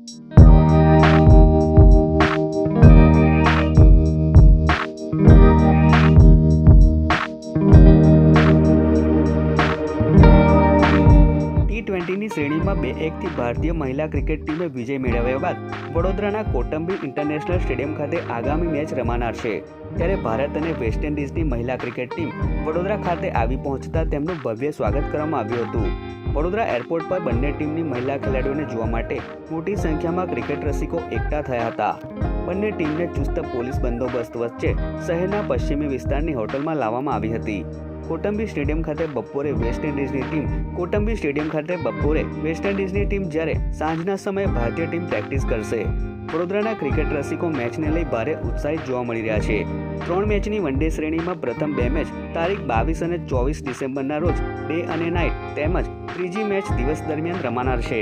T20ની શ્રેણીમાં 2-1થી ભારતીય મહિલા ક્રિકેટ ટીમે વિજય મેળવ્યા બાદ વડોદરાના કોટંબી ઇન્ટરનેશનલ સ્ટેડિયમ ખાતે આગામી મેચ રમાનાર છે। ત્યારે ભારત અને વેસ્ટ ઇન્ડિઝની મહિલા ક્રિકેટ ટીમ વડોદરા ખાતે આવી પહોંચતા તેમનું ભવ્ય સ્વાગત કરવામાં આવ્યું હતું। વડોદરા એરપોર્ટ પર બંને ટીમની મહિલા ખેલાડીઓને જોવા માટે મોટી સંખ્યામાં ક્રિકેટ રસિકો એકઠા થયા હતા। બંને ટીમને ચુસ્ત પોલીસ બંદોબસ્ત વચ્ચે શહેરના પશ્ચિમી વિસ્તારની હોટલમાં લાવવામાં આવી હતી। કોટંબી સ્ટેડિયમ ખાતે બપોરે વેસ્ટ ઇન્ડિઝની ટીમ જ્યારે સાંજના સમયે ભારતીય ટીમ પ્રેક્ટિસ કરશે। વડોદરાના ક્રિકેટ રસિકો મેચને લઈ ભારે ઉત્સાહિત જોવા મળી રહ્યા છે। 3 મેચની વનડે શ્રેણીમાં પ્રથમ 2 મેચ તારીખ 22 અને 24 ડિસેમ્બરના રોજ ડે અને નાઇટ તેમજ ત્રીજી મેચ દિવસ દરમિયાન રમાનાર છે।